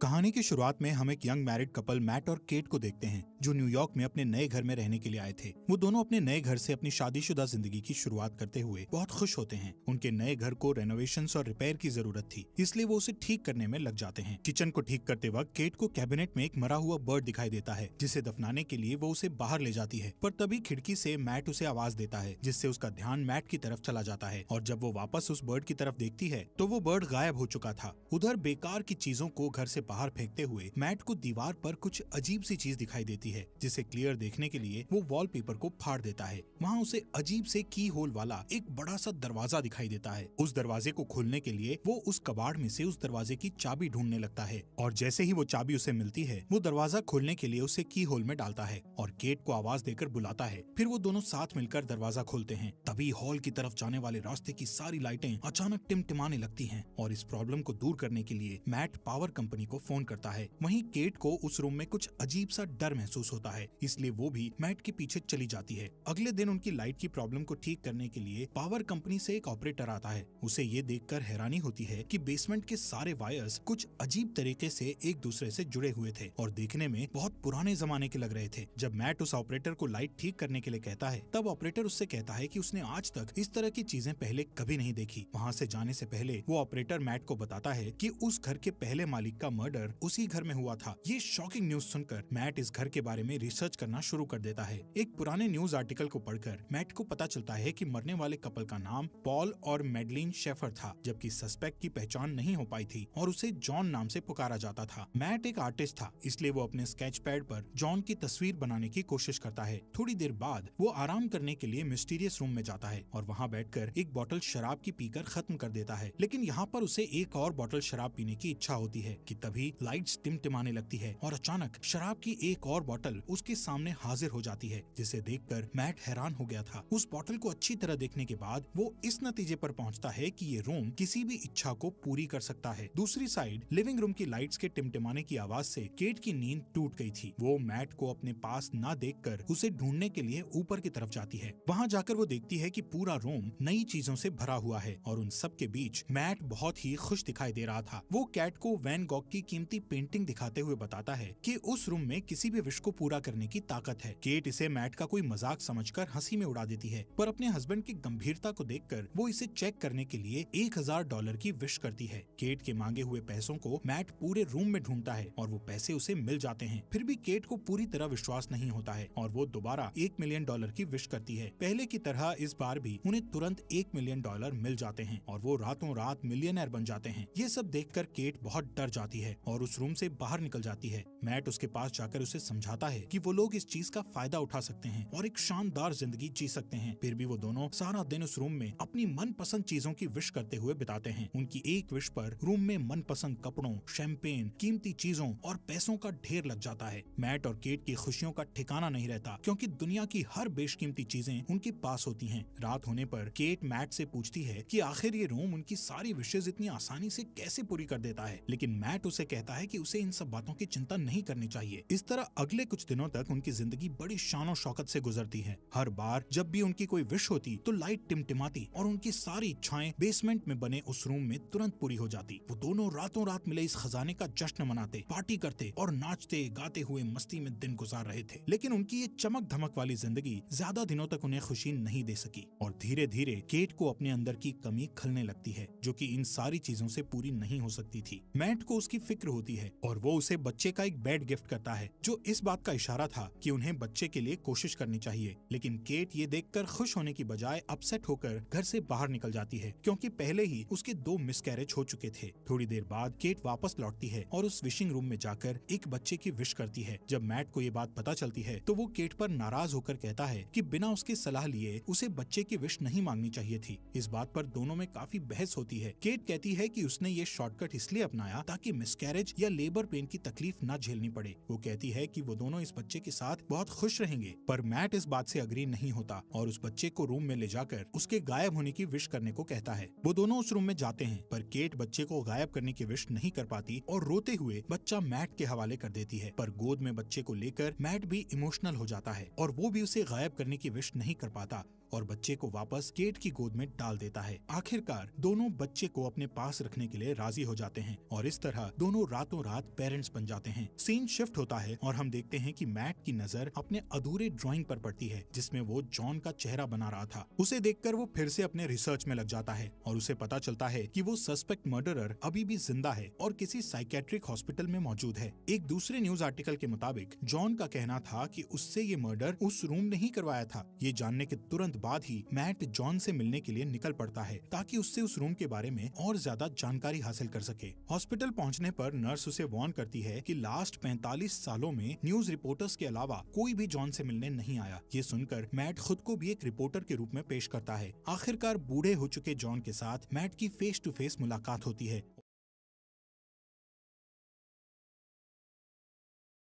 कहानी की शुरुआत में हम एक यंग मैरिड कपल मैट और केट को देखते हैं जो न्यूयॉर्क में अपने नए घर में रहने के लिए आए थे। वो दोनों अपने नए घर से अपनी शादीशुदा जिंदगी की शुरुआत करते हुए बहुत खुश होते हैं। उनके नए घर को रेनोवेशंस और रिपेयर की जरूरत थी, इसलिए वो उसे ठीक करने में लग जाते हैं। किचन को ठीक करते वक्त केट को कैबिनेट में एक मरा हुआ बर्ड दिखाई देता है, जिसे दफनाने के लिए वो उसे बाहर ले जाती है। पर तभी खिड़की से मैट उसे आवाज देता है, जिससे उसका ध्यान मैट की तरफ चला जाता है। और जब वो वापस उस बर्ड की तरफ देखती है तो वो बर्ड गायब हो चुका था। उधर बेकार की चीजों को घर से बाहर फेंकते हुए मैट को दीवार पर कुछ अजीब सी चीज दिखाई देती है, जिसे क्लियर देखने के लिए वो वॉलपेपर को फाड़ देता है। वहाँ उसे अजीब से की होल वाला एक बड़ा सा दरवाजा दिखाई देता है। उस दरवाजे को खोलने के लिए वो उस कबाड़ में से उस दरवाजे की चाबी ढूंढने लगता है, और जैसे ही वो चाबी उसे मिलती है वो दरवाजा खोलने के लिए उसे की होल में डालता है और केट को आवाज देकर बुलाता है। फिर वो दोनों साथ मिलकर दरवाजा खोलते हैं। तभी हॉल की तरफ जाने वाले रास्ते की सारी लाइटें अचानक टिमटिमाने लगती हैं, और इस प्रॉब्लम को दूर करने के लिए मैट पावर कंपनी को फोन करता है। वहीं केट को उस रूम में कुछ अजीब सा डर महसूस होता है, इसलिए वो भी मैट के पीछे चली जाती है। अगले दिन उनकी लाइट की प्रॉब्लम को ठीक करने के लिए पावर कंपनी से एक ऑपरेटर आता है। उसे ये देखकर हैरानी होती है कि बेसमेंट के सारे वायर्स कुछ अजीब तरीके से एक दूसरे से जुड़े हुए थे और देखने में बहुत पुराने जमाने के लग रहे थे। जब मैट उस ऑपरेटर को लाइट ठीक करने के लिए कहता है, तब ऑपरेटर उससे कहता है कि उसने आज तक इस तरह की चीजें पहले कभी नहीं देखी। वहाँ से जाने से पहले वो ऑपरेटर मैट को बताता है कि उस घर के पहले मालिक का मर्डर उसी घर में हुआ था। ये शॉकिंग न्यूज सुनकर मैट इस घर के बारे में रिसर्च करना शुरू कर देता है। एक पुराने न्यूज आर्टिकल को पढ़कर मैट को पता चलता है कि मरने वाले कपल का नाम पॉल और मैडलिन शेफर था, जबकि सस्पेक्ट की पहचान नहीं हो पाई थी और उसे जॉन नाम से पुकारा जाता था। मैट एक आर्टिस्ट था, इसलिए वो अपने स्केच पैड पर जॉन की तस्वीर बनाने की कोशिश करता है। थोड़ी देर बाद वो आराम करने के लिए मिस्टीरियस रूम में जाता है और वहाँ बैठकर एक बोतल शराब की पीकर खत्म कर देता है। लेकिन यहाँ पर उसे एक और बोतल शराब पीने की इच्छा होती है कि तभी लाइट्स टिमटिमाने लगती है और अचानक शराब की एक और बोतल उसके सामने हाजिर हो जाती है, जिसे देखकर मैट हैरान हो गया था। उस बोतल को अच्छी तरह देखने के बाद वो इस नतीजे पर पहुंचता है कि ये रूम किसी भी इच्छा को पूरी कर सकता है। दूसरी साइड लिविंग रूम की लाइट्स के टिमटिमाने की आवाज से केट की नींद टूट गई थी। वो मैट को अपने पास ना देखकर उसे ढूंढने के लिए ऊपर की तरफ जाती है। वहाँ जाकर वो देखती है कि पूरा रूम नई चीजों से भरा हुआ है और उन सब के बीच मैट बहुत ही खुश दिखाई दे रहा था। वो कैट को वैन गॉग की कीमती पेंटिंग दिखाते हुए बताता है कि उस रूम में किसी भी विश को पूरा करने की ताकत है। केट इसे मैट का कोई मजाक समझकर हंसी में उड़ा देती है, पर अपने हस्बैंड की गंभीरता को देखकर वो इसे चेक करने के लिए $1000 की विश करती है। केट के मांगे हुए पैसों को मैट पूरे रूम में ढूंढता है और वो पैसे उसे मिल जाते हैं। फिर भी केट को पूरी तरह विश्वास नहीं होता है और वो दोबारा $1 मिलियन की विश करती है। पहले की तरह इस बार भी उन्हें तुरंत $1 मिलियन मिल जाते हैं और वो रातों रात मिलियनर बन जाते हैं। ये सब देखकर केट बहुत डर जाती है और उस रूम से बाहर निकल जाती है। मैट उसके पास जाकर उसे समझाता है कि वो लोग इस चीज का फायदा उठा सकते हैं और एक शानदार जिंदगी जी सकते हैं। फिर भी वो दोनों सारा दिन उस रूम में अपनी मनपसंद चीजों की विश करते हुए बिताते हैं। उनकी एक विश पर रूम में मनपसंद कपड़ों, शैंपेन, कीमती चीजों और पैसों का ढेर लग जाता है। मैट और केट की खुशियों का ठिकाना नहीं रहता, क्योंकि दुनिया की हर बेशकीमती चीजें उनके पास होती हैं। रात होने पर केट मैट से पूछती है कि आखिर ये रूम उनकी सारी विशेष इतनी आसानी से कैसे पूरी कर देता है, लेकिन मैट उसे कहता है कि उसे इन सब बातों की चिंता नहीं करनी चाहिए। इस तरह अगले कुछ दिनों तक उनकी जिंदगी बड़ी शान और शौकत से गुजरती है। हर बार जब भी उनकी कोई विश होती तो लाइट टिमटिमाती और उनकी सारी इच्छाएं बेसमेंट में बने उस रूम में तुरंत पूरी हो जाती। वो दोनों रातों रात मिले इस खजाने का जश्न मनाते, पार्टी करते और नाचते गाते हुए मस्ती में दिन गुजार रहे थे। लेकिन उनकी ये चमक धमक वाली जिंदगी ज्यादा दिनों तक उन्हें खुशी नहीं दे सकी और धीरे धीरे केट को अपने अंदर की कमी खलने लगती है, जो कि इन सारी चीजों से पूरी नहीं हो सकती थी। मैट को उसकी फिक्र होती है और वो उसे बच्चे का एक बेड गिफ्ट करता है, जो इस बात का इशारा था कि उन्हें बच्चे के लिए कोशिश करनी चाहिए। लेकिन केट ये देखकर खुश होने की बजाय अपसेट होकर घर से बाहर निकल जाती है, क्योंकि पहले ही उसके 2 मिसकैरेज हो चुके थे। थोड़ी देर बाद केट वापस लौटती है और उस विशिंग रूम में जाकर एक बच्चे की विश करती है। जब मैट को ये बात पता चलती है तो वो केट पर नाराज होकर कहता है कि बिना उसकी सलाह लिए उसे बच्चे की विश नहीं मांगनी चाहिए थी। इस बात पर दोनों में काफी बहस होती है। केट कहती है कि उसने ये शॉर्टकट इसलिए अपनाया ताकि मिसकैरेज या लेबर पेन की तकलीफ न झेलनी पड़े। वो कहती है कि वो दोनों इस बच्चे के साथ बहुत खुश रहेंगे, पर मैट इस बात से अग्री नहीं होता और उस बच्चे को रूम में ले जाकर उसके गायब होने की विश करने को कहता है। वो दोनों उस रूम में जाते हैं, पर केट बच्चे को गायब करने की विश नहीं कर पाती और रोते हुए बच्चा मैट के हवाले कर देती है। पर गोद में बच्चे को लेकर मैट भी इमोशनल हो जाता है और वो भी उसे गायब करने की विश नहीं कर पाता। और बच्चे को वापस केट की गोद में डाल देता है। आखिरकार दोनों बच्चे को अपने पास रखने के लिए राजी हो जाते हैं और इस तरह दोनों रातों रात पेरेंट्स बन जाते हैं। सीन शिफ्ट होता है और हम देखते हैं कि मैट की नजर अपने अधूरे ड्राइंग पर पड़ती है जिसमें वो जॉन का चेहरा बना रहा था। उसे देखकर वो फिर से अपने रिसर्च में लग जाता है और उसे पता चलता है कि वो सस्पेक्ट मर्डरर अभी भी जिंदा है और किसी साइकेट्रिक हॉस्पिटल में मौजूद है। एक दूसरे न्यूज आर्टिकल के मुताबिक जॉन का कहना था कि उससे ये मर्डर उस रूम ने ही करवाया था। ये जानने के तुरंत बाद ही मैट जॉन से मिलने के लिए निकल पड़ता है ताकि उससे उस रूम के बारे में और ज्यादा जानकारी हासिल कर सके। हॉस्पिटल पहुंचने पर नर्स उसे वार्न करती है कि लास्ट 45 सालों में न्यूज रिपोर्टर्स के अलावा कोई भी जॉन से मिलने नहीं आया। ये सुनकर मैट खुद को भी एक रिपोर्टर के रूप में पेश करता है। आखिरकार बूढ़े हो चुके जॉन के साथ मैट की फेस टू फेस मुलाकात होती है